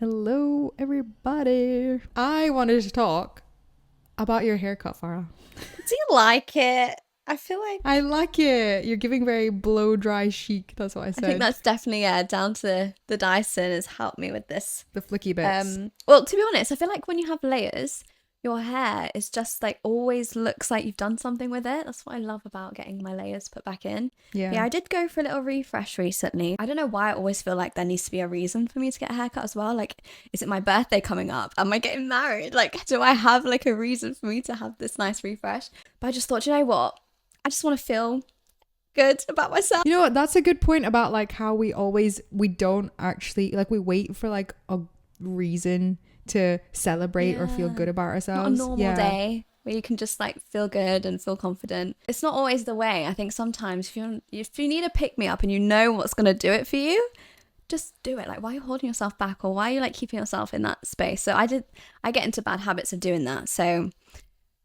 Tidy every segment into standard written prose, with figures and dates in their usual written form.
Hello, everybody. I wanted to talk about your haircut, Farah. Do you like it? I feel like I like it. You're giving very blow dry chic. That's what I said. I think that's definitely down to the Dyson has helped me with this. The flicky bits. Well, to be honest, I feel like when you have layers, your hair is just like always looks like you've done something with it. That's what I love about getting my layers put back in. Yeah. I did go for a little refresh recently. I don't know why I always feel like there needs to be a reason for me to get a haircut as well. Like, is it my birthday coming up? Am I getting married? Like, do I have like a reason for me to have this nice refresh? But I just thought, you know what? I just want to feel good about myself. You know what? That's a good point about like how we don't actually like we wait for like a reason to celebrate or feel good about ourselves. Not a normal day where you can just like feel good and feel confident. It's not always the way. I think sometimes if you need a pick me up and you know what's going to do it for you, just do it. Like, why are you holding yourself back, or why are you like keeping yourself in that space? So I get into bad habits of doing that. So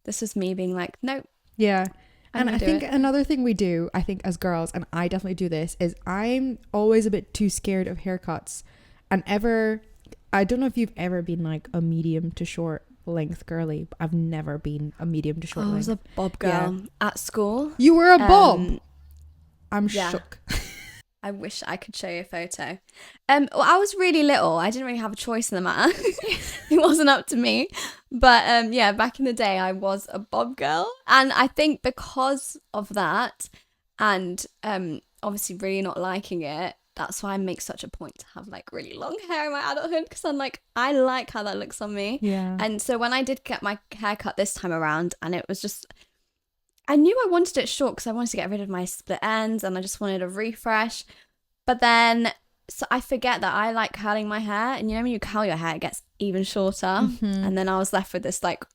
this was me being like, nope. Yeah. And I think another thing we do, I think as girls, and I definitely do this, is I'm always a bit too scared of haircuts. And I don't know if you've ever been like a medium to short length girly, but I've never been a medium to short length. I was a bob girl at school. You were a bob? I'm shook. I wish I could show you a photo. Well, I was really little. I didn't really have a choice in the matter. It wasn't up to me. But back in the day, I was a bob girl. And I think because of that, and obviously really not liking it, that's why I make such a point to have like really long hair in my adulthood, because I'm like, I like how that looks on me. Yeah. And so when I did get my hair cut this time around, and it was just, I knew I wanted it short because I wanted to get rid of my split ends and I just wanted a refresh. But then so I forget that I like curling my hair. And you know when you curl your hair, it gets even shorter. Mm-hmm. And then I was left with this like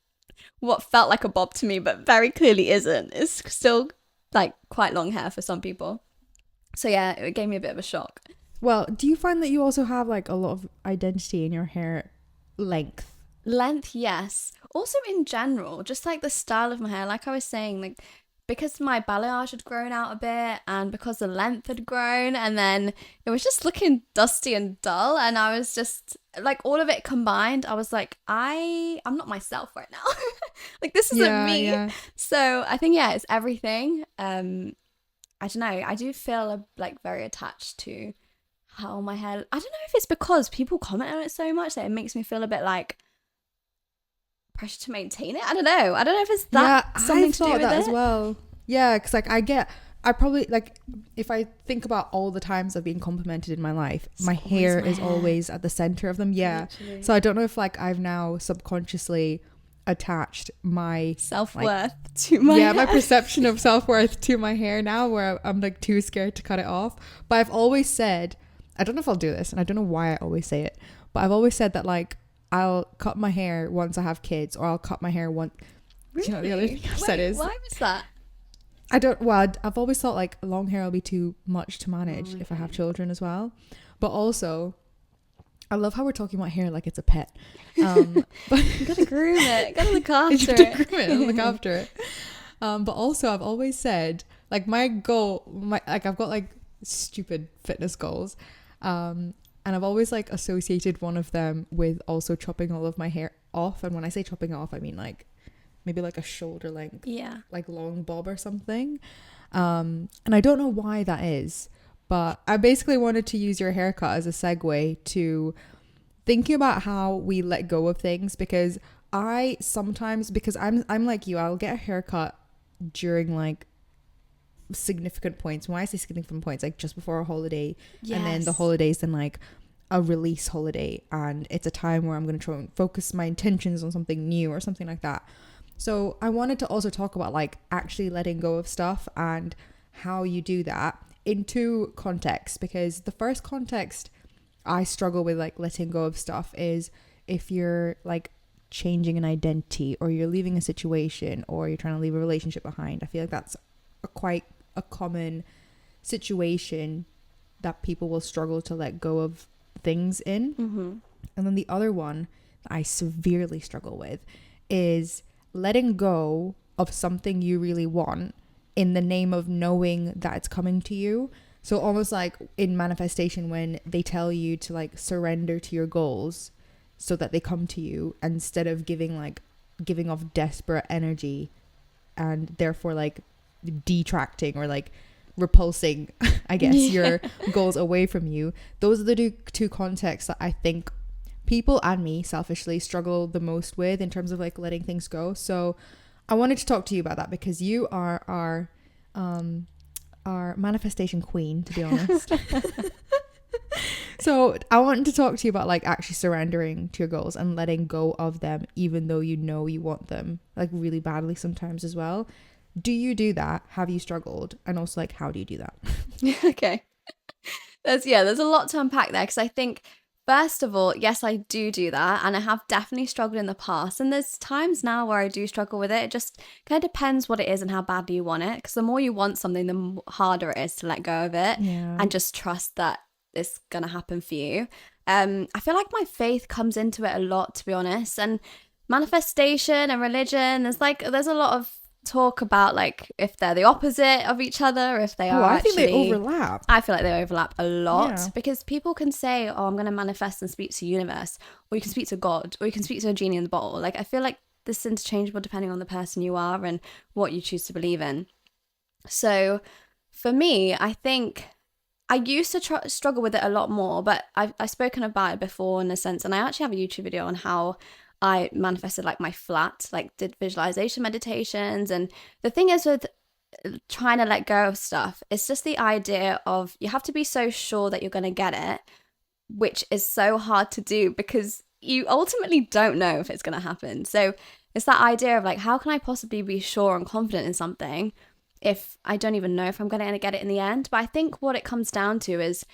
what felt like a bob to me, but very clearly isn't. It's still like quite long hair for some people. So yeah, it gave me a bit of a shock. Well, do you find that you also have like a lot of identity in your hair length? Length, yes. Also in general, just like the style of my hair, like I was saying, like because my balayage had grown out a bit and because the length had grown, and then it was just looking dusty and dull, and I was just like all of it combined, I was like, I'm not myself right now. Like this isn't me. Yeah. So I think it's everything. I don't know. I do feel like very attached to how my hair. I don't know if it's because people comment on it so much that it makes me feel a bit like pressure to maintain it. I don't know if it's that something to do with it as well. Yeah, because like I probably like if I think about all the times I've been complimented in my life, my hair is always at the center of them. Yeah. Literally. So I don't know if like I've now subconsciously attached my self-worth to my hair. My perception of self-worth to my hair now, where I'm like too scared to cut it off. But I've always said, I don't know if I'll do this, and I don't know why I always say it, but I've always said that like I'll cut my hair once I have kids, or I'll cut my hair once. Really? You know, the other thing I've said is, why was that? I've always thought like long hair will be too much to manage if I have children as well. But also, I love how we're talking about hair like it's a pet. But you gotta groom it, gotta look after you have to groom it and look after it. But also, I've always said like my goal, I've got like stupid fitness goals, and I've always like associated one of them with also chopping all of my hair off. And when I say chopping off, I mean like maybe like a shoulder length, like long bob or something. And I don't know why that is, but I basically wanted to use your haircut as a segue to thinking about how we let go of things, because I sometimes, because I'm like you, I'll get a haircut during like significant points. When I say significant points, like just before a holiday, and then the holidays, then like a release holiday, and it's a time where I'm going to try and focus my intentions on something new or something like that. So I wanted to also talk about like actually letting go of stuff and how you do that in two contexts, because the first context I struggle with like letting go of stuff is if you're like changing an identity, or you're leaving a situation, or you're trying to leave a relationship behind. I feel like that's quite a common situation that people will struggle to let go of things in. Mm-hmm. And then the other one that I severely struggle with is letting go of something you really want in the name of knowing that it's coming to you. So almost like in manifestation, when they tell you to like surrender to your goals so that they come to you, instead of giving off desperate energy and therefore like detracting or like repulsing, I guess, your goals away from you. Those are the two contexts that I think people and me selfishly struggle the most with in terms of like letting things go. So I wanted to talk to you about that because you are our manifestation queen, to be honest. So I wanted to talk to you about like actually surrendering to your goals and letting go of them, even though you know you want them like really badly sometimes as well. Do you do that? Have you struggled? And also like, how do you do that? Okay. There's a lot to unpack there, because I think, first of all, yes, I do that, and I have definitely struggled in the past, and there's times now where I do struggle with it. It just kind of depends what it is and how badly you want it, because the more you want something, the harder it is to let go of it and just trust that it's gonna happen for you. I feel like my faith comes into it a lot, to be honest, and manifestation and religion, there's a lot of talk about like if they're the opposite of each other, if they are I actually, think they overlap. I feel like they overlap a lot, because people can say, oh, I'm going to manifest and speak to the universe, or you can speak to God, or you can speak to a genie in the bottle. Like, I feel like this is interchangeable depending on the person you are and what you choose to believe in. So for me, I think I used to struggle with it a lot more, but I've spoken about it before in a sense, and I actually have a YouTube video on how I manifested like my flat, like did visualization meditations. And the thing is with trying to let go of stuff, it's just the idea of you have to be so sure that you're going to get it, which is so hard to do because you ultimately don't know if it's going to happen. So it's that idea of like, how can I possibly be sure and confident in something if I don't even know if I'm going to get it in the end? But I think what it comes down to is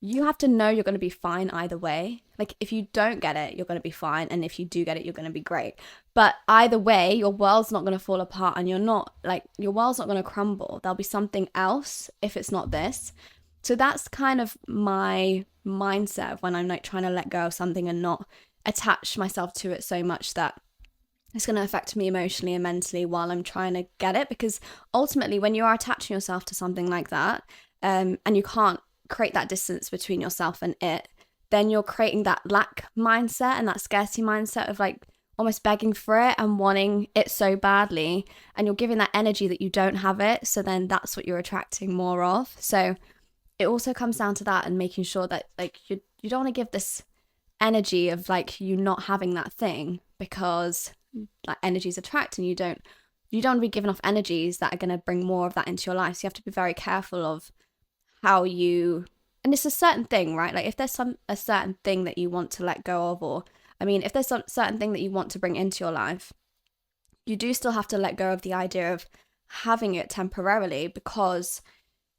you have to know you're going to be fine either way. Like, if you don't get it, you're going to be fine. And if you do get it, you're going to be great. But either way, your world's not going to fall apart, and your world's not going to crumble. There'll be something else if it's not this. So that's kind of my mindset when I'm like trying to let go of something and not attach myself to it so much that it's going to affect me emotionally and mentally while I'm trying to get it. Because ultimately, when you are attaching yourself to something like that, and you can't create that distance between yourself and it, then you're creating that lack mindset and that scarcity mindset of like almost begging for it and wanting it so badly, and you're giving that energy that you don't have it, so then that's what you're attracting more of. So it also comes down to that, and making sure that like you don't want to give this energy of like you not having that thing, because like energies attract, and you don't want to be giving off energies that are going to bring more of that into your life. So you have to be very careful of how you, and it's a certain thing, right? Like if there's a certain thing that you want to let go of, or if there's some certain thing that you want to bring into your life, you do still have to let go of the idea of having it temporarily, because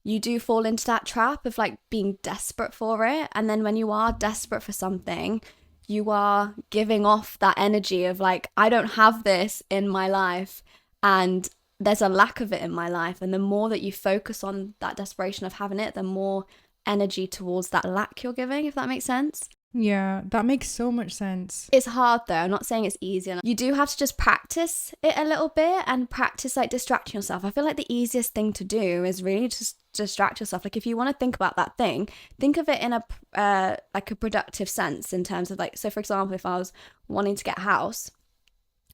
you do fall into that trap of like being desperate for it. And then when you are desperate for something, you are giving off that energy of like, I don't have this in my life, and there's a lack of it in my life. And the more that you focus on that desperation of having it, the more energy towards that lack you're giving, if that makes sense. Yeah, that makes so much sense. It's hard though. I'm not saying it's easy. You do have to just practice it a little bit, and practice like distracting yourself. I feel like the easiest thing to do is really just distract yourself. Like if you want to think about that thing, think of it in a like a productive sense, in terms of like, so for example, if I was wanting to get a house,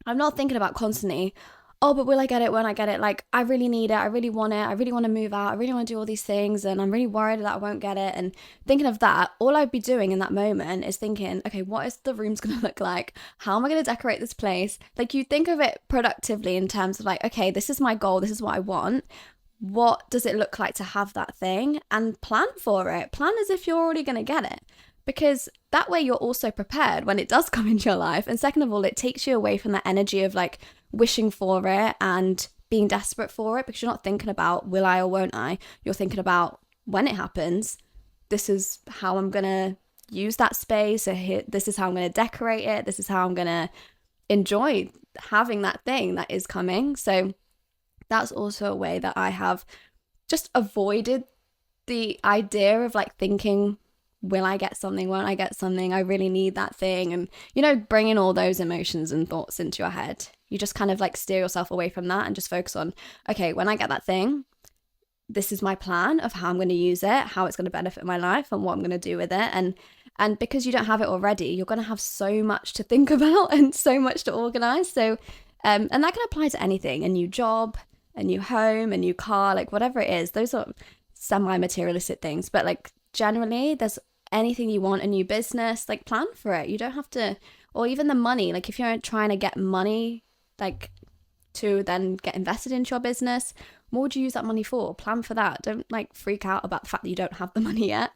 I'm not thinking about constantly, oh, but will I get it when I get it? Like, I really need it. I really want it. I really want to move out. I really want to do all these things. And I'm really worried that I won't get it. And thinking of that, all I'd be doing in that moment is thinking, okay, what is the room's going to look like? How am I going to decorate this place? Like, you think of it productively in terms of like, okay, this is my goal. This is what I want. What does it look like to have that thing? And plan for it. Plan as if you're already going to get it. Because that way you're also prepared when it does come into your life. And second of all, it takes you away from that energy of like wishing for it and being desperate for it, because you're not thinking about will I or won't I. You're thinking about when it happens, this is how I'm going to use that space. This is how I'm going to decorate it. This is how I'm going to enjoy having that thing that is coming. So that's also a way that I have just avoided the idea of like thinking, will I get something? Won't I get something? I really need that thing. And, bringing all those emotions and thoughts into your head. You just kind of like steer yourself away from that and just focus on, okay, when I get that thing, this is my plan of how I'm going to use it, how it's going to benefit my life, and what I'm going to do with it. And because you don't have it already, you're going to have so much to think about and so much to organize. So, and that can apply to anything: a new job, a new home, a new car, like whatever it is. Those are semi-materialistic things, but like generally, there's anything you want, a new business, like plan for it. You don't have to, or even the money. Like if you're trying to get money, like to then get invested into your business, what would you use that money for? Plan for that. Don't like freak out about the fact that you don't have the money yet,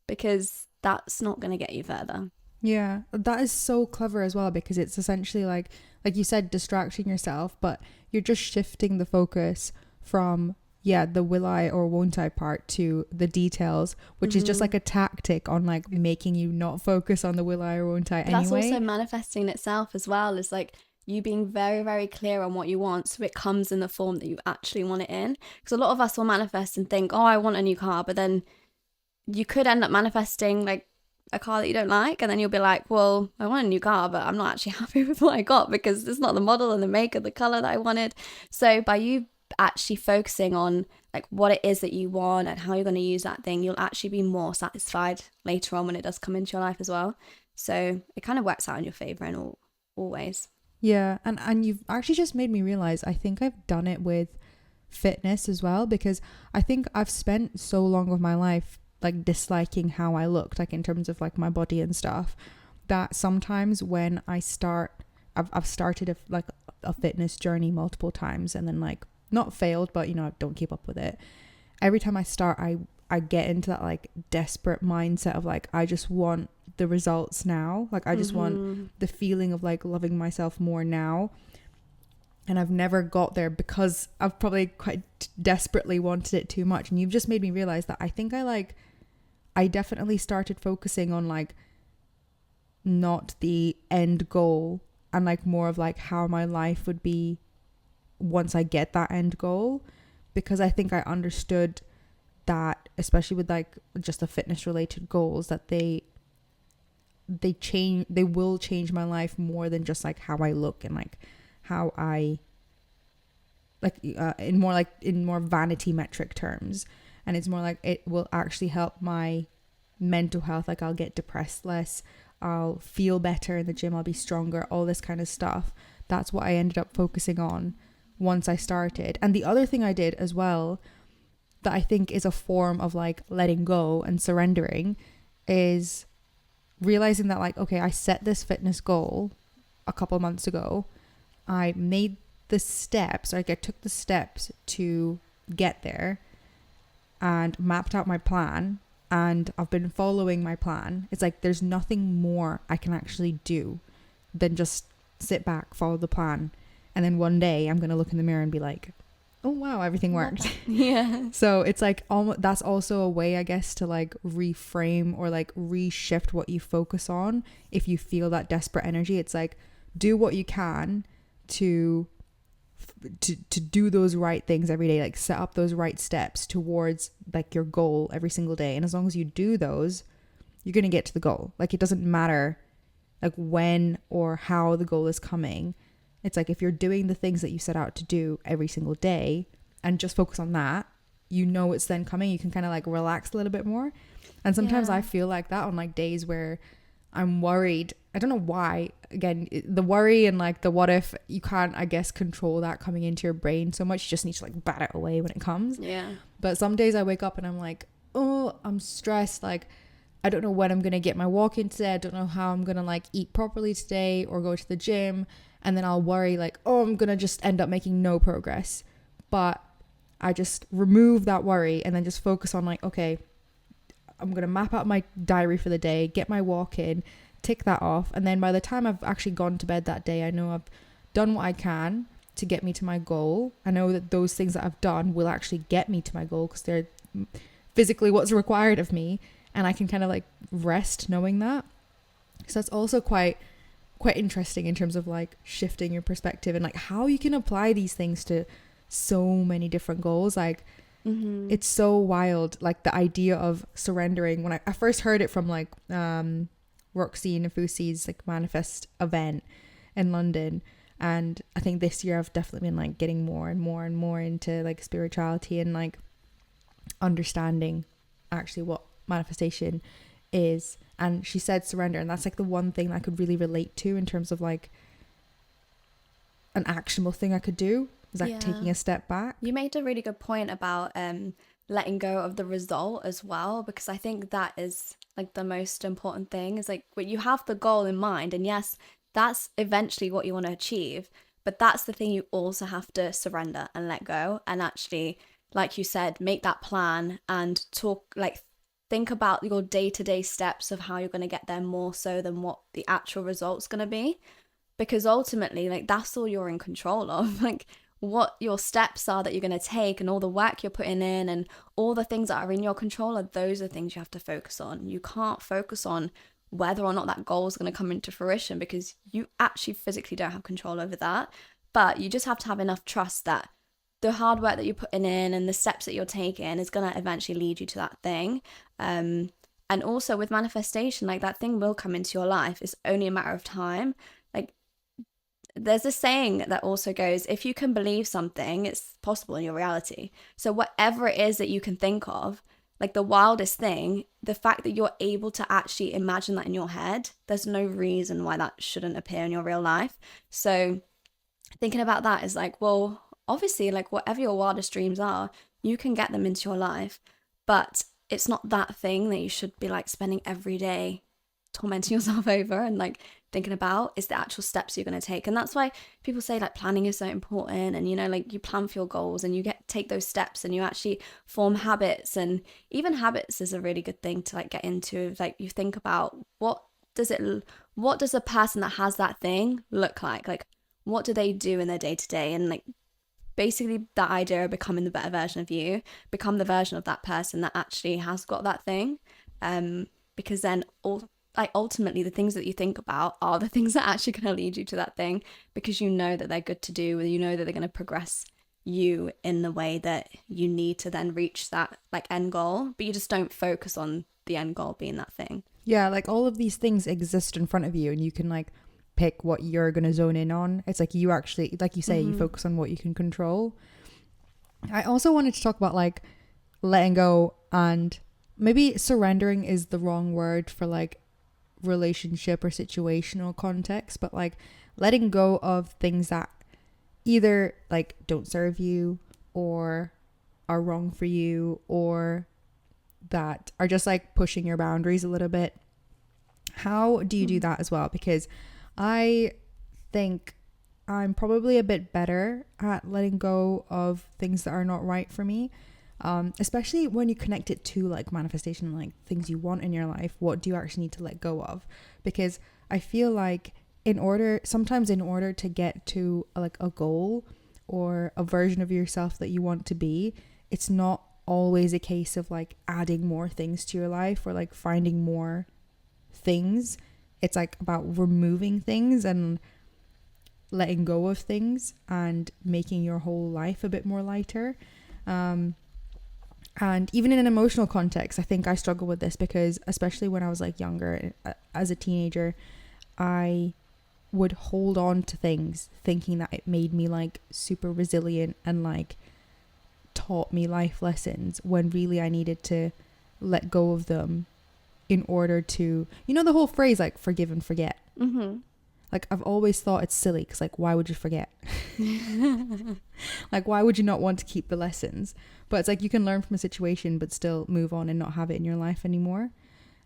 because that's not going to get you further. Yeah, that is so clever as well, because it's essentially like you said, distracting yourself, but you're just shifting the focus from the will I or won't I part to the details, which is just like a tactic on like making you not focus on the will I or won't I anyway. That's also manifesting itself as well, is like you being very, very clear on what you want, so it comes in the form that you actually want it in. Because a lot of us will manifest and think, oh, I want a new car, but then you could end up manifesting like a car that you don't like, and then you'll be like, well, I want a new car, but I'm not actually happy with what I got because it's not the model and the make or the color that I wanted. So by you actually focusing on like what it is that you want and how you're going to use that thing, you'll actually be more satisfied later on when it does come into your life as well. So it kind of works out in your favor in all ways. Yeah, and you've actually just made me realize I think I've done it with fitness as well, because I think I've spent so long of my life like disliking how I looked, like in terms of like my body and stuff, that sometimes when I start, I've started a fitness journey multiple times and then like not failed, but you know, I don't keep up with it. Every time I start, I get into that like desperate mindset of like, I just want the results now. Like I just want the feeling of like loving myself more now. And I've never got there because I've probably quite desperately wanted it too much. And you've just made me realize that I think I definitely started focusing on like not the end goal and like more of like how my life would be once I get that end goal, because I think I understood that, especially with like just the fitness related goals, that they will change my life more than just like how I look and like how I like in more vanity metric terms. And it's more like it will actually help my mental health. Like I'll get depressed less, I'll feel better in the gym, I'll be stronger, all this kind of stuff. That's what I ended up focusing on once I started. And the other thing I did as well that I think is a form of like letting go and surrendering is realizing that like, okay, I set this fitness goal a couple months ago. I made the steps, like I took the steps to get there and mapped out my plan, and I've been following my plan. It's like there's nothing more I can actually do than just sit back, follow the plan, and then one day I'm gonna look in the mirror and be like, oh wow, everything worked. Yeah. So it's like that's also a way, I guess, to like reframe or like reshift what you focus on. If you feel that desperate energy, it's like do what you can to do those right things every day, like set up those right steps towards like your goal every single day. And as long as you do those, you're going to get to the goal. Like it doesn't matter like when or how the goal is coming. It's like if you're doing the things that you set out to do every single day and just focus on that, you know it's then coming. You can kind of like relax a little bit more. And sometimes I feel like that on like days where I'm worried. I don't know why. Again, the worry and like the what if, you can't, I guess, control that coming into your brain so much. You just need to like bat it away when it comes. Yeah. But some days I wake up and I'm like, oh, I'm stressed. Like, I don't know when I'm going to get my walk in today. I don't know how I'm going to like eat properly today or go to the gym. And then I'll worry like, oh, I'm going to just end up making no progress. But I just remove that worry and then just focus on like, okay, I'm going to map out my diary for the day, get my walk in, tick that off. And then by the time I've actually gone to bed that day, I know I've done what I can to get me to my goal. I know that those things that I've done will actually get me to my goal because they're physically what's required of me. And I can kind of like rest knowing that. So that's also quite interesting in terms of like shifting your perspective and like how you can apply these things to so many different goals. Like it's so wild, like the idea of surrendering. When I first heard it from like Roxy Nafusi's like manifest event in London, and I think this year I've definitely been like getting more and more and more into like spirituality and like understanding actually what manifestation is. And she said surrender, and that's like the one thing I could really relate to in terms of like an actionable thing I could do, is like taking a step back. You made a really good point about letting go of the result as well, because I think that is like the most important thing, is like when you have the goal in mind, and yes, that's eventually what you want to achieve, but that's the thing you also have to surrender and let go, and actually, like you said, make that plan and think about your day-to-day steps of how you're going to get there, more so than what the actual result's going to be, because ultimately, like, that's all you're in control of. Like, what your steps are that you're going to take, and all the work you're putting in, and all the things that are in your control, are those are things you have to focus on. You can't focus on whether or not that goal is going to come into fruition, because you actually physically don't have control over that. But you just have to have enough trust that the hard work that you're putting in and the steps that you're taking is going to eventually lead you to that thing. And also with manifestation, like, that thing will come into your life. It's only a matter of time. Like, there's a saying that also goes, if you can believe something, it's possible in your reality. So whatever it is that you can think of, like the wildest thing, the fact that you're able to actually imagine that in your head, there's no reason why that shouldn't appear in your real life. So thinking about that is like, well, obviously, like, whatever your wildest dreams are, you can get them into your life, but it's not that thing that you should be like spending every day tormenting yourself over and like thinking about. Is the actual steps you're going to take. And that's why people say like planning is so important, and, you know, like, you plan for your goals and you take those steps and you actually form habits. And even habits is a really good thing to like get into. Like, you think about what does a person that has that thing look like? Like, what do they do in their day to day? And like, basically that idea of becoming the better version of you, become the version of that person that actually has got that thing. Because then ultimately the things that you think about are the things that are actually going to lead you to that thing, because you know that they're good to do, and you know that they're going to progress you in the way that you need to then reach that like end goal, but you just don't focus on the end goal being that thing. Yeah, like all of these things exist in front of you, and you can like pick what you're going to zone in on. It's like, you actually, like you say, you focus on what you can control. I also wanted to talk about like letting go, and maybe surrendering is the wrong word for like relationship or situational context, but like letting go of things that either like don't serve you, or are wrong for you, or that are just like pushing your boundaries a little bit. How do you do that as well? Because I think I'm probably a bit better at letting go of things that are not right for me, especially when you connect it to like manifestation, like things you want in your life. What do you actually need to let go of? Because I feel like sometimes in order to get to like a goal or a version of yourself that you want to be, it's not always a case of like adding more things to your life or like finding more things. It's like about removing things and letting go of things and making your whole life a bit more lighter. And even in an emotional context, I think I struggle with this, because especially when I was like younger, as a teenager, I would hold on to things thinking that it made me like super resilient and like taught me life lessons, when really I needed to let go of them in order to, you know, the whole phrase like forgive and forget. Like, I've always thought it's silly, because like, why would you forget? Like, why would you not want to keep the lessons? But it's like, you can learn from a situation but still move on and not have it in your life anymore.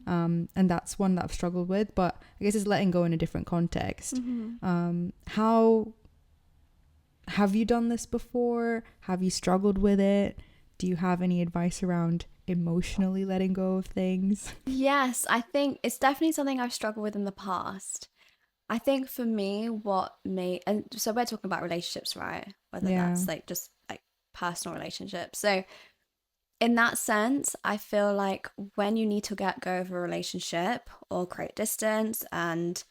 And that's one that I've struggled with, but I guess it's letting go in a different context. How have you done this before? Have you struggled with it? Do you have any advice around emotionally letting go of things? Yes, I think it's definitely something I've struggled with in the past. I think for me, and so we're talking about relationships, right? Whether that's like just like personal relationships. So in that sense, I feel like when you need to get go of a relationship or create distance, and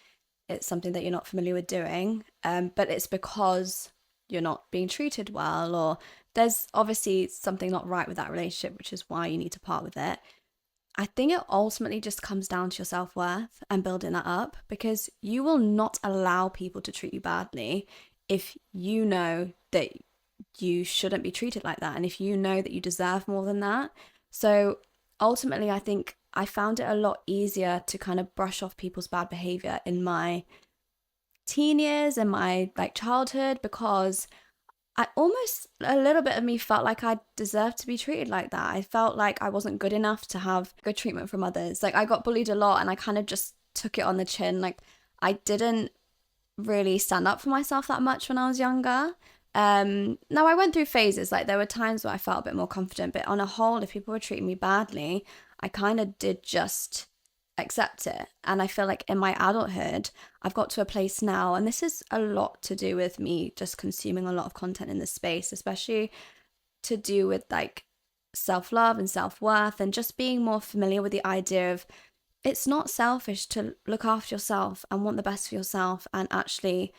it's something that you're not familiar with doing, but it's because you're not being treated well, or there's obviously something not right with that relationship, which is why you need to part with it. I think it ultimately just comes down to your self-worth and building that up, because you will not allow people to treat you badly if you know that you shouldn't be treated like that, and if you know that you deserve more than that. So ultimately, I think I found it a lot easier to kind of brush off people's bad behavior in my teen years and my like childhood, because I almost, a little bit of me felt like I deserved to be treated like that. I felt like I wasn't good enough to have good treatment from others. Like, I got bullied a lot and I kind of just took it on the chin. Like, I didn't really stand up for myself that much when I was younger. Now, I went through phases. Like, there were times where I felt a bit more confident, but on a whole, if people were treating me badly, I kind of did just accept it. And I feel like in my adulthood, I've got to a place now, and this is a lot to do with me just consuming a lot of content in this space, especially to do with like self-love and self-worth, and just being more familiar with the idea of it's not selfish to look after yourself and want the best for yourself and actually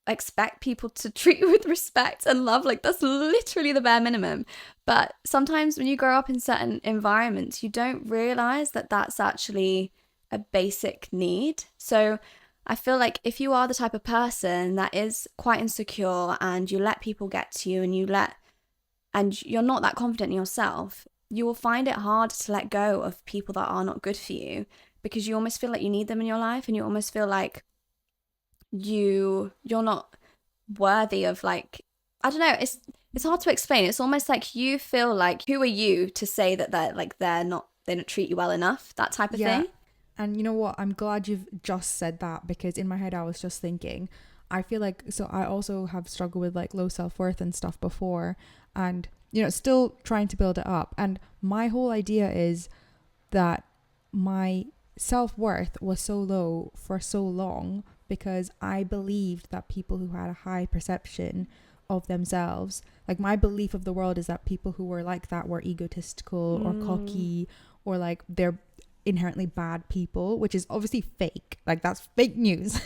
expect people to treat you with respect and love. Like, that's literally the bare minimum. But sometimes when you grow up in certain environments, you don't realize that that's actually a basic need. So I feel like if you are the type of person that is quite insecure and you let people get to you, and you're not that confident in yourself, you will find it hard to let go of people that are not good for you, because you almost feel like you need them in your life, and you almost feel like you're not worthy of, like, I don't know, it's hard to explain. It's almost like you feel like, who are you to say that they don't treat you well enough, that type of thing. And you know what, I'm glad you've just said that, because in my head I was just thinking, I feel like, so I also have struggled with like low self-worth and stuff before, and you know, still trying to build it up. And my whole idea is that my self-worth was so low for so long because I believed that people who had a high perception of themselves, like my belief of the world is that people who were like that were egotistical or cocky, or like they're inherently bad people, which is obviously fake. Like, that's fake news.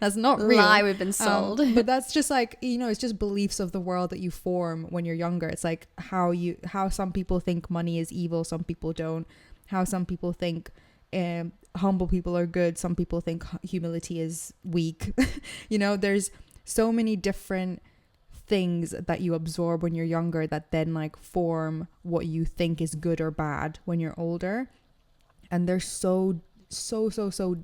That's not real. Lie we've been sold. But that's just like, you know, it's just beliefs of the world that you form when you're younger. It's like how some people think money is evil, some people don't. How some people think humble people are good, some people think humility is weak. You know, there's so many different things that you absorb when you're younger that then like form what you think is good or bad when you're older. And they're so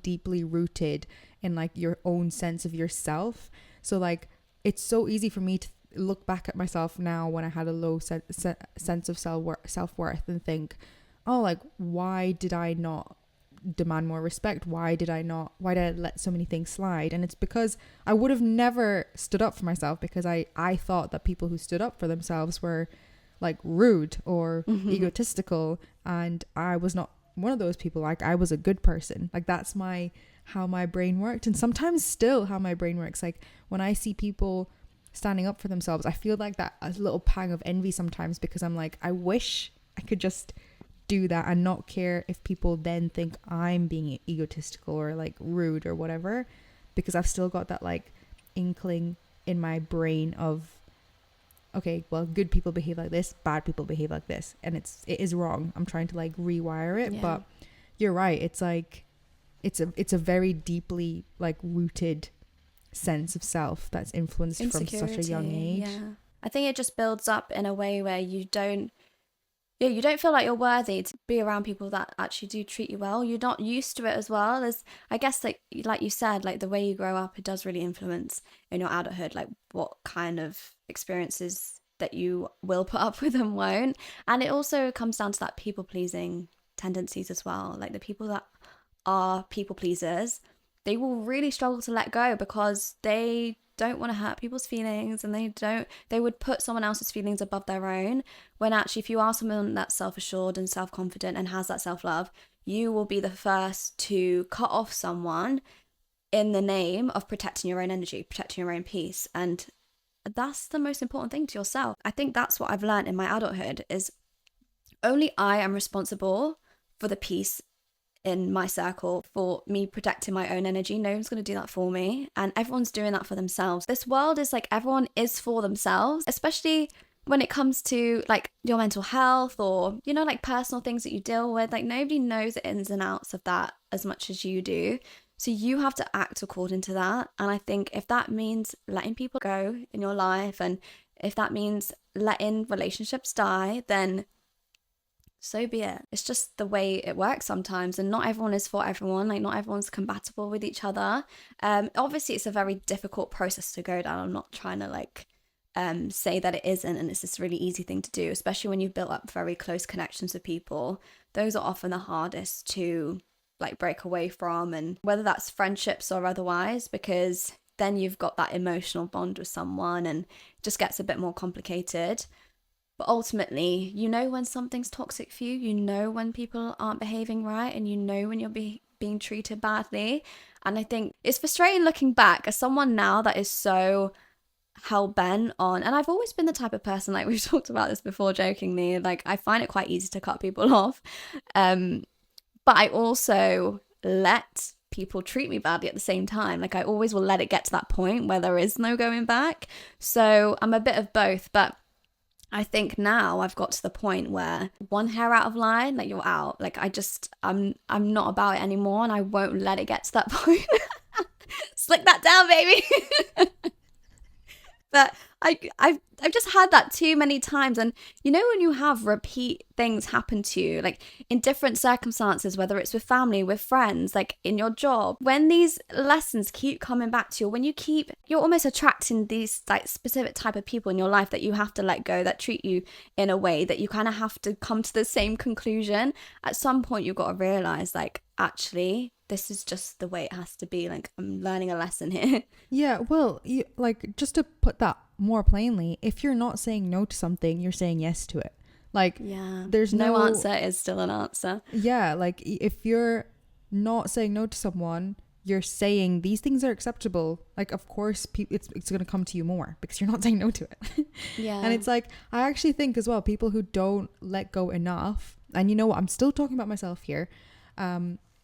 deeply rooted in like your own sense of yourself. So like, it's so easy for me to look back at myself now when I had a low sense of self-worth and think, oh, like, why did I not demand more respect? Why did I let so many things slide? And it's because I would have never stood up for myself, because I thought that people who stood up for themselves were like rude or egotistical, and I was not one of those people. Like, I was a good person. Like, that's how my brain worked, and sometimes still how my brain works. Like, when I see people standing up for themselves, I feel like that a little pang of envy sometimes, because I'm like, I wish I could just do that and not care if people then think I'm being egotistical or like rude or whatever, because I've still got that like inkling in my brain of, okay, well, good people behave like this, bad people behave like this, and it is wrong. I'm trying to like rewire it. But you're right, it's like it's a very deeply like rooted sense of self that's influenced from such a young age. I think it just builds up in a way where you don't feel like you're worthy to be around people that actually do treat you well. You're not used to it as well. There's, I guess, like you said, like the way you grow up, it does really influence in your adulthood, like what kind of experiences that you will put up with and won't. And it also comes down to that people pleasing tendencies as well. Like the people that are people pleasers, they will really struggle to let go because they don't want to hurt people's feelings, and they would put someone else's feelings above their own, when actually if you are someone that's self-assured and self-confident and has that self-love, you will be the first to cut off someone in the name of protecting your own energy, protecting your own peace. And that's the most important thing to yourself. I think that's what I've learned in my adulthood, is only I am responsible for the peace in my circle, for me protecting my own energy. No one's going to do that for me, and everyone's doing that for themselves. This world is like, everyone is for themselves, especially when it comes to like your mental health or, you know, like personal things that you deal with. Like, nobody knows the ins and outs of that as much as you do, so you have to act according to that. And I think if that means letting people go in your life, and If that means letting relationships die, then so be it. It's just the way it works sometimes, and not everyone is for everyone. Like, not everyone's compatible with each other. Obviously it's a very difficult process to go down. I'm not trying to like say that it isn't, and it's this really easy thing to do, especially when you've built up very close connections with people. Those are often the hardest to like break away from, and whether that's friendships or otherwise, because then you've got that emotional bond with someone and it just gets a bit more complicated. But ultimately, you know when something's toxic for you, you know when people aren't behaving right, and you know when you're being treated badly. And I think it's frustrating looking back as someone now that is so hell-bent on, and I've always been the type of person, like we've talked about this before jokingly, like I find it quite easy to cut people off. But I also let people treat me badly at the same time. Like I always will let it get to that point where there is no going back. So I'm a bit of both, but I think now I've got to the point where one hair out of line, like you're out. Like I'm not about it anymore, and I won't let it get to that point. Slick that down, baby. But I've just had that too many times. And you know when you have repeat things happen to you, like in different circumstances, whether it's with family, with friends, like in your job, when these lessons keep coming back to you, when you're almost attracting these like specific type of people in your life that you have to let go, that treat you in a way that you kind of have to come to the same conclusion. At some point you've got to realize, like, actually this is just the way it has to be. Like, I'm learning a lesson here. Yeah, well, like, just to put that more plainly, if you're not saying no to something, you're saying yes to it. Like, yeah, there's no answer is still an answer. Yeah, like, if you're not saying no to someone, you're saying these things are acceptable. Like, of course, it's going to come to you more because you're not saying no to it. Yeah. And it's like, I actually think as well, people who don't let go enough, and you know what, I'm still talking about myself here.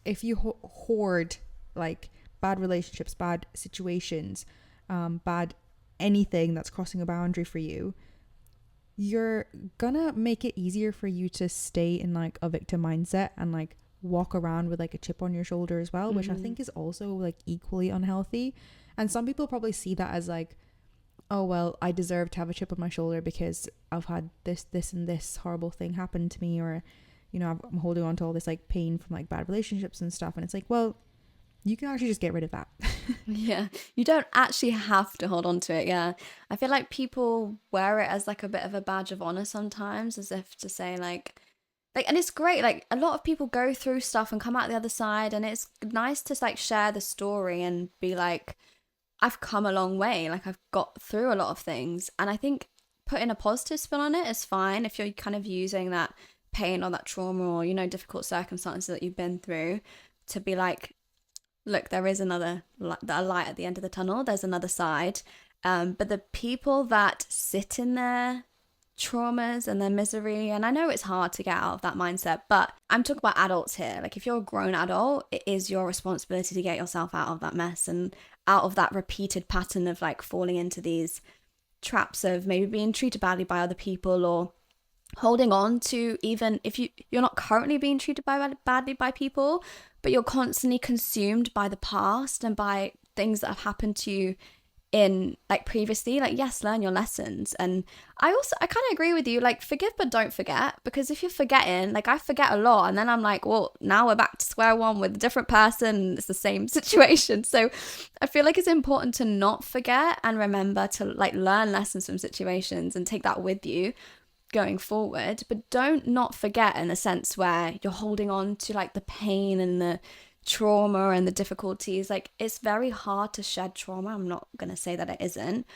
If you hoard like bad relationships, bad situations, bad anything that's crossing a boundary for you, you're gonna make it easier for you to stay in like a victim mindset and like walk around with like a chip on your shoulder as well, which I think is also like equally unhealthy. And some people probably see that as like, oh well, I deserve to have a chip on my shoulder because I've had this and this horrible thing happen to me, or you know, I'm holding on to all this like pain from like bad relationships and stuff. And it's like, well, you can actually just get rid of that. Yeah, you don't actually have to hold on to it. Yeah, I feel like people wear it as like a bit of a badge of honor sometimes, as if to say like, and it's great. Like, a lot of people go through stuff and come out the other side, and it's nice to like share the story and be like, I've come a long way. Like, I've got through a lot of things. And I think putting a positive spin on it is fine if you're kind of using that pain or that trauma or, you know, difficult circumstances that you've been through to be like, look, there is another light at the end of the tunnel. There's another side. But the people that sit in their traumas and their misery, and I know it's hard to get out of that mindset, but I'm talking about adults here. Like, if you're a grown adult, it is your responsibility to get yourself out of that mess and out of that repeated pattern of like falling into these traps of maybe being treated badly by other people, or holding on to, even if you're not currently being treated badly by people, but you're constantly consumed by the past and by things that have happened to you in like previously. Like, yes, learn your lessons. And I kind of agree with you, like, forgive but don't forget, because if you're forgetting, like, I forget a lot and then I'm like, well, now we're back to square one with a different person, it's the same situation. So I feel like it's important to not forget and remember to like learn lessons from situations and take that with you going forward, but don't not forget in a sense where you're holding on to like the pain and the trauma and the difficulties. Like, it's very hard to shed trauma. I'm not going to say that it isn't,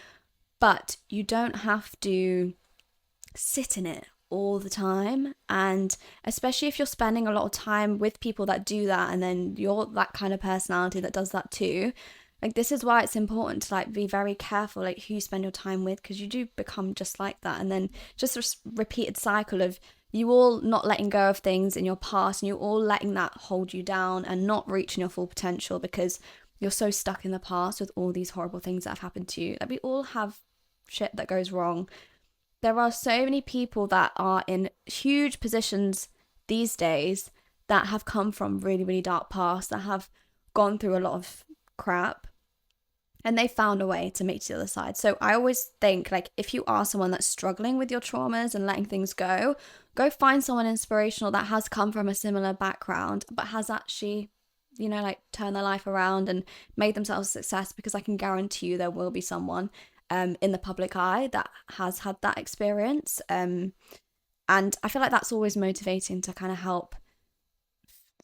but you don't have to sit in it all the time. And especially if you're spending a lot of time with people that do that, and then you're that kind of personality that does that too, like, this is why it's important to like be very careful like who you spend your time with, because you do become just like that. And then just this repeated cycle of you all not letting go of things in your past, and you all letting that hold you down and not reaching your full potential because you're so stuck in the past with all these horrible things that have happened to you. Like, we all have shit that goes wrong. There are so many people that are in huge positions these days that have come from really, really dark past, that have gone through a lot of crap. and they found a way to make it to the other side. So I always think, like, if you are someone that's struggling with your traumas and letting things go find someone inspirational that has come from a similar background but has actually, you know, like, turned their life around and made themselves a success, because I can guarantee you there will be someone in the public eye that has had that experience. And I feel like that's always motivating to kind of help,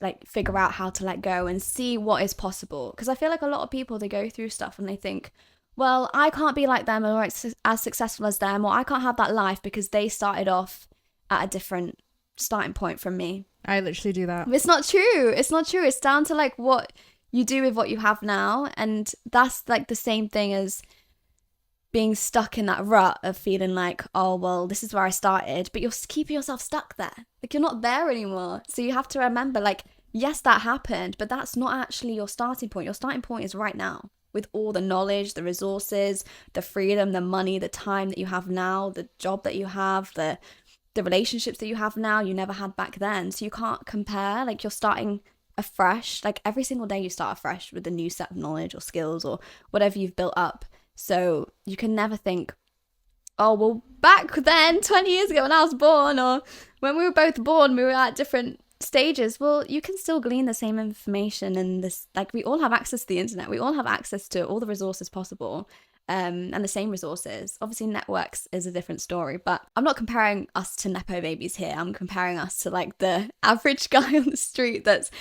like, figure out how to let go and see what is possible. Because I feel like a lot of people, they go through stuff and they think, well, I can't be like them or as successful as them, or I can't have that life because they started off at a different starting point from me. I literally do that. It's not true. It's not true. It's down to, like, what you do with what you have now. And that's, like, the same thing as being stuck in that rut of feeling like, oh, well, this is where I started, but you're keeping yourself stuck there. Like, you're not there anymore. So you have to remember, like, yes, that happened, but that's not actually your starting point. Your starting point is right now, with all the knowledge, the resources, the freedom, the money, the time that you have now, the job that you have, the relationships that you have now, you never had back then. So you can't compare. Like, you're starting afresh. Like, every single day you start afresh with a new set of knowledge or skills or whatever you've built up. So you can never think, oh, well, back then, 20 years ago when I was born, or when we were both born, we were at different stages. Well, you can still glean the same information, and this, like, we all have access to the internet. We all have access to all the resources possible. And the same resources. Obviously, networks is a different story, but I'm not comparing us to Nepo babies here. I'm comparing us to, like, the average guy on the street that's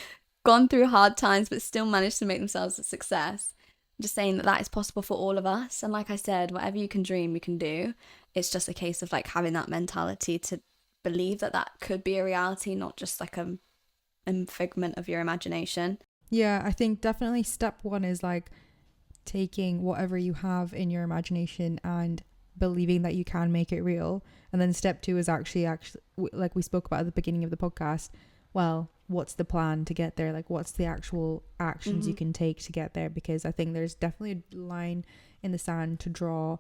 gone through hard times but still managed to make themselves a success. I'm just saying that that is possible for all of us. And like I said, whatever you can dream, you can do. It's just a case of, like, having that mentality to believe that that could be a reality, not just like a figment of your imagination. Yeah, I think definitely step one is, like, taking whatever you have in your imagination and believing that you can make it real. And then step two is actually like we spoke about at the beginning of the podcast, well, what's the plan to get there? Like, what's the actual actions you can take to get there? Because I think there's definitely a line in the sand to draw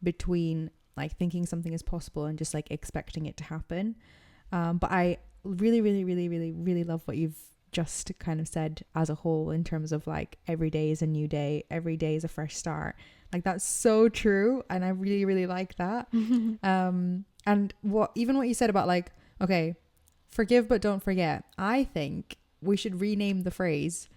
between, like, thinking something is possible and just, like, expecting it to happen. But I really, really, really, really, really love what you've just kind of said as a whole, in terms of, like, every day is a new day, every day is a fresh start. Like, that's so true, and I really, really like that. And what you said about, like, okay, forgive but don't forget, I think we should rename the phrase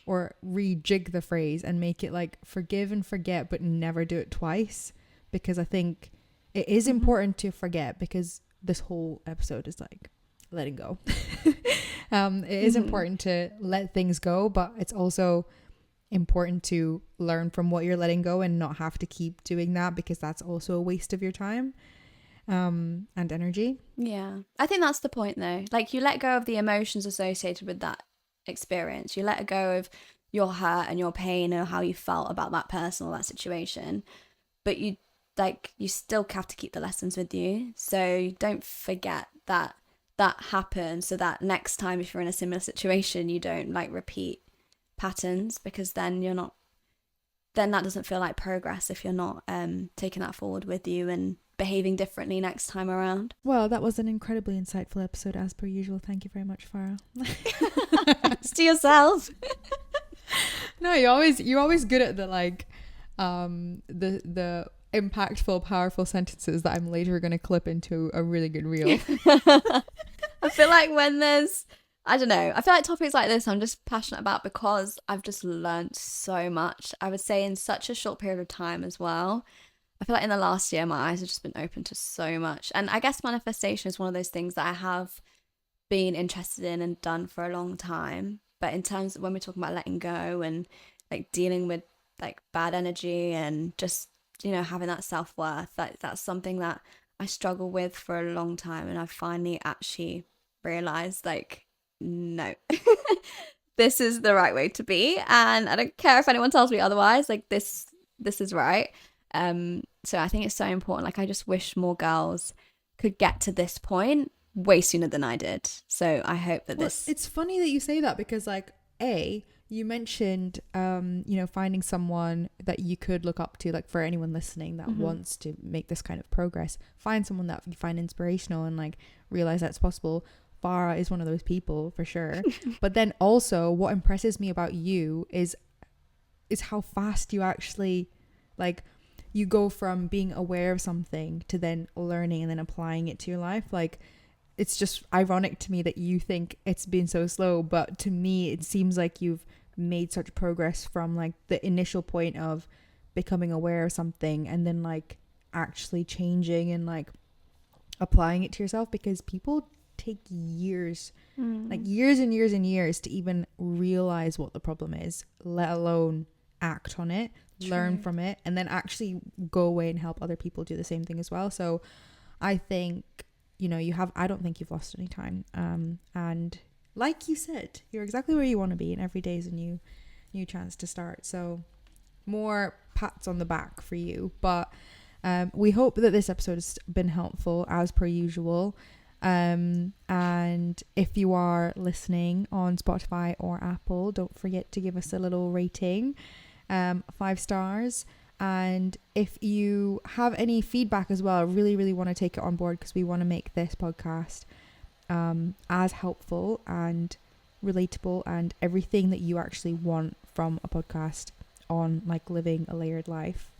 or rejig the phrase and make it, like, forgive and forget but never do it twice, because I think it is important to forget, because this whole episode is, like, letting go. It is important to let things go, but it's also important to learn from what you're letting go and not have to keep doing that, because that's also a waste of your time and energy. Yeah, I think that's the point, though. Like, you let go of the emotions associated with that experience. You let go of your hurt and your pain and how you felt about that person or that situation, but you still have to keep the lessons with you. So don't forget that happened, so that next time, if you're in a similar situation, you don't, like, repeat patterns, because then that doesn't feel like progress if you're not taking that forward with you and behaving differently next time around. Well, that was an incredibly insightful episode, as per usual. Thank you very much, Farah. It's to yourself. No, you're always good at the, like, the impactful, powerful sentences that I'm later going to clip into a really good reel. I feel like when there's, I don't know, I feel like topics like this I'm just passionate about because I've just learned so much. I would say in such a short period of time as well. I feel like in the last year, my eyes have just been open to so much. And I guess manifestation is one of those things that I have been interested in and done for a long time. But in terms of when we're talking about letting go and, like, dealing with, like, bad energy and just, you know, having that self-worth, that's something that I struggle with for a long time. And I've finally actually realized, like, no, this is the right way to be. And I don't care if anyone tells me otherwise, like, this is right. So I think it's so important. Like, I just wish more girls could get to this point way sooner than I did. So I hope that it's funny that you say that, because, like, you mentioned finding someone that you could look up to, like, for anyone listening that wants to make this kind of progress, find someone that you find inspirational and, like, realize that's possible. Farah is one of those people for sure. But then also what impresses me about you is is how fast you actually, like, you go from being aware of something to then learning and then applying it to your life. Like, it's just ironic to me that you think it's been so slow, but to me it seems like you've made such progress from like the initial point of becoming aware of something and then like actually changing and like applying it to yourself, because people take years, like years and years and years to even realize what the problem is, let alone act on it, learn from it, and then actually go away and help other people do the same thing as well. So I think, you know, I don't think you've lost any time. And like you said, you're exactly where you want to be, and every day is a new chance to start. So more pats on the back for you. But we hope that this episode has been helpful as per usual. And if you are listening on Spotify or Apple, don't forget to give us a little rating, 5 stars. And if you have any feedback as well, I really, really want to take it on board, because we want to make this podcast as helpful and relatable and everything that you actually want from a podcast on like living a layered life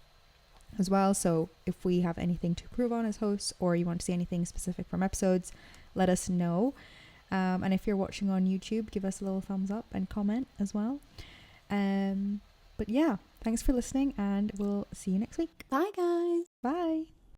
as well. So if we have anything to improve on as hosts, or you want to see anything specific from episodes, let us know. And if you're watching on YouTube, give us a little thumbs up and comment as well. But yeah, thanks for listening, and we'll see you next week. Bye, guys. Bye.